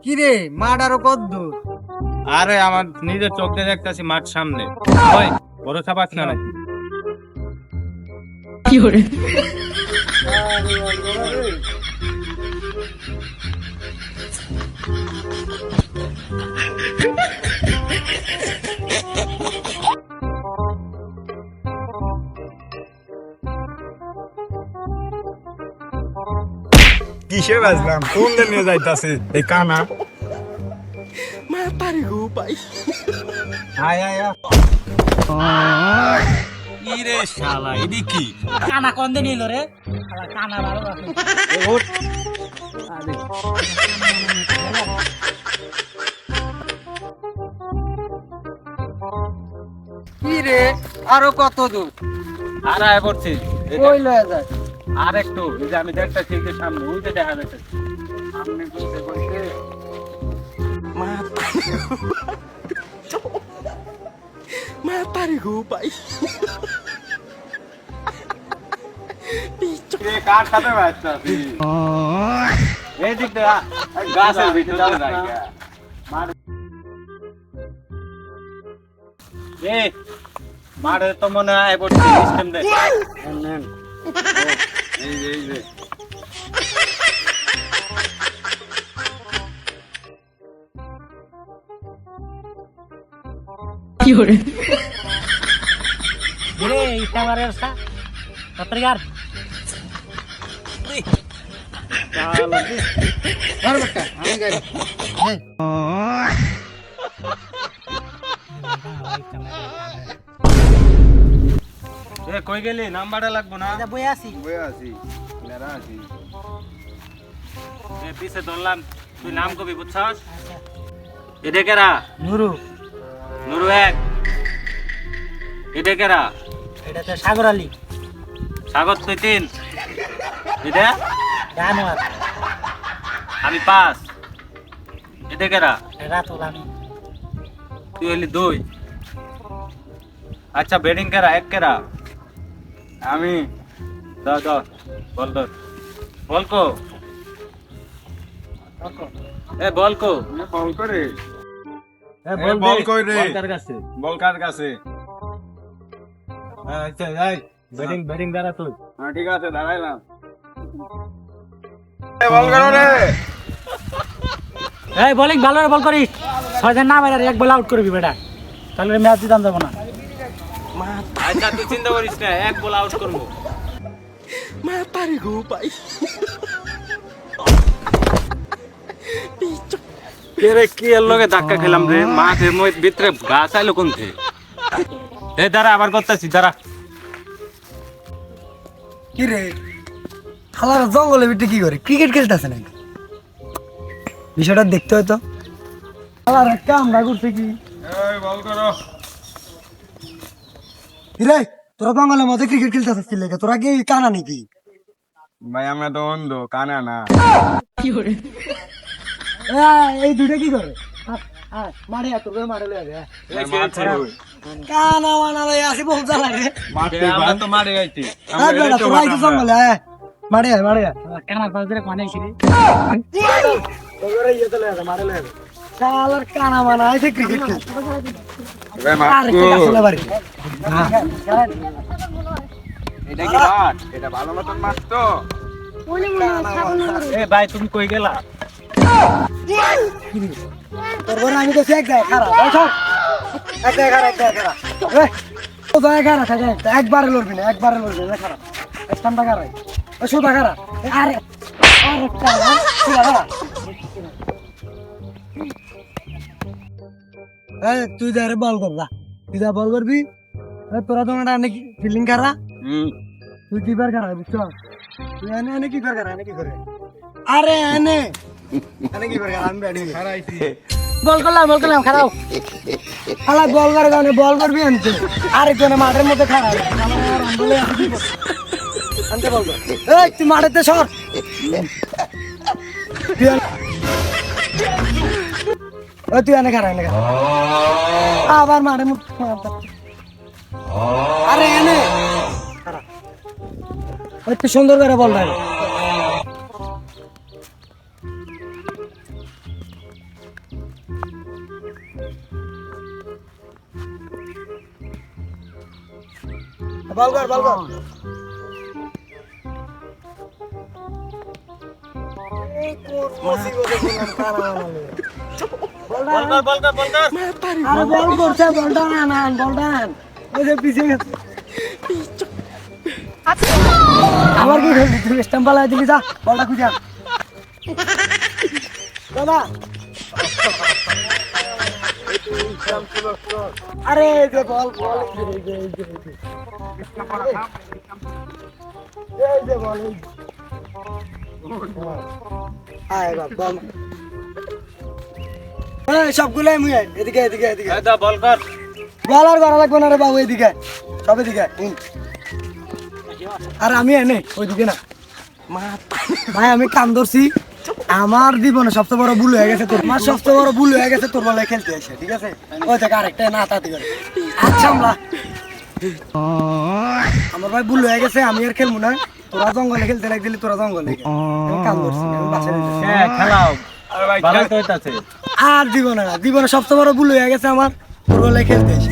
কি রে মাঠ আরো কত দূর? আরে আমার নিজের চোখ দিয়ে দেখতেছি মাঠ সামনে। ওই বড় চাপাস না নাকি? কিসে বাজলাম কোন দিন নিয়ে যাইতাছে এই কানা মাতারি গো ভাই। আয় আয় আয়। কি রে শালা এডি কি? কানা কন্দে নিল রে শালা কানা ভালো আছে। কি রে আরো কত দূর? আর আয় পড়ছি। কই লয়ে যায়? আর একটু এই যে আমি দেখতেছি এই যে সামনে ওই যে দেখা যাচ্ছে সামনে বসে বসে মাতারি গো ভাই। কার সাথে বাজতাছি এই দিক দিয়ে গাছের ভিতরে যাবে না মার এ মারে তো মনে হয় পড়ছি সিস্টেম দে এই যে রে ইটা মারের সা পত্রিকার আর বক্কা আমি গাই এ কই গেলি নাম্বারটা লাগবো না এটা বই আছি বই আছি নেরা আছি এ পিছে ধরলাম তুই নাম কবি বুঝছস এটা কেরা নুরু নুরু এক এটা কেরা এটা তো সাগর আলী স্বাগত তুই তিন এটা জানোয়ার আমি পাঁচ এটা কেরা রাতুল আমি তুই হলি দুই আচ্ছা বেডিং কেরা এক কেরা আমি দাও দাও বল দর বলকো এ বলকো বল করে এ বল কই রে? বল কার কাছে বল কার কাছে আচ্ছা এই বেডিং দাঁড়া তুই হ্যাঁ ঠিক আছে দাঁড়াইলাম বল করো রে এই বোলিং ভালো বল করিস ছয়জন না বাইরে এক বল আউট করবি বেটা তাহলে ম্যাচ দিতাম যাব না আচ্ছা তুই চিন্তা করিস না এক বল আউট করবো মাতারি গো ভাই। রে কি এর লগে ধাক্কা খেলাম রে মাঠের ভিতরে গাছ আইলো কোন থেকে এ দাঁড়া আবার করতেছি দাঁড়া কি রে খালার জঙ্গলে বিটে কি করে ক্রিকেট খেলতেছে নাকি বিষয়টা দেখতে হয়তো খালার কামড়া করছে কি এই বল করো রে তোরা জঙ্গলের মধ্যে ক্রিকেট খেলতেছিস কি লেগে তোরা কি কানা নাকি ভাই আমরা তো অন্ধ কানা না এই দুটো কি করে মারে এত মারে লয়ে যায় কানা মানা লয়ে আসি বহু জ্বালা রে মারতে আমরা তো মারে আইছি বেটা তোরা কি জঙ্গলে মারে মারে কানার পাশ ধরে মানে ছিলি ওরে ইয়ে তো লয়ে মারে লয়ে কালার কানা মানা আইছে ক্রিকেট খেলতে আরে কে আসলে বাড়ি এটা কি মাঠ এটা ভালো মতন মাঠ তো এ ভাই তুমি কই গেলা তোর ঘরে আমি তো এক জায়গায় খারাপ এক জায়গায় খারাপ এক জায়গায় খারাপ ও জায়গায় খারাপ একবারে লড়বি না খারাপ এক টান্ডা খারাপ ওই সোজা খারাপ আরে তুই যা বল করবা তুই যা বল করবি তোরা তোমার অনেক ফিল্ডিং খারা তুই কিপার খারা বুঝছো তুই এনে এনে কিপার খারা এনে কি করে আরে এনে এনে কিপার খারা আমি ব্যাটিং খারাইছি বল করলাম খারাপ খালা বল করার কারণে বল করবি আনতে আরেকজনে মাঠের মধ্যে খারাপ আনতে বলবো এই তুই মাঠেতে সর তুই এনে খারা আবার মাঠের মধ্যে আরে এনে একটু সুন্দর করে বল ভাই বল কর এই কোন মুসিবতে বললাম কারা বল কর আরে বল করছে বলটা না বলটান ওই যে পিছিয়ে গেছে আবার কি হলো তুই স্ট্যাম্প বালাই দিলি যা বলটা খুঁজা দাদা আরে এই যে বল এই যে বল আয় বাবা এই সবগুলাই মুই এদিকে এই দা বল কর বল আর করা লাগবে না রে বাবু এদিকে সব এদিকে আর আমি এনে ওইদিকে না ভাই আমি কাম ধরছি আমার জীবনে সবচেয়ে বড় ভুল হয়ে গেছে তোর আমার সবচেয়ে বড় ভুল হয়ে গেছে তোর বলে খেলতে এসে ঠিক আছে ওই দেখ আরেকটা না তাতে করে আচ্ছা আমরা আমার ভাই ভুল হয়ে গেছে আমি আর খেলবো না তোরা জঙ্গলে খেলতে লাগ দিলি তোরা জঙ্গলে আমি কাম ধরছি আমি বাসায় যাইতেছি। খেলাও ভালো তো হইতাছে আর জীবনে সবচেয়ে বড় ভুল হয়ে গেছে আমার তোর বলে খেলতে এসে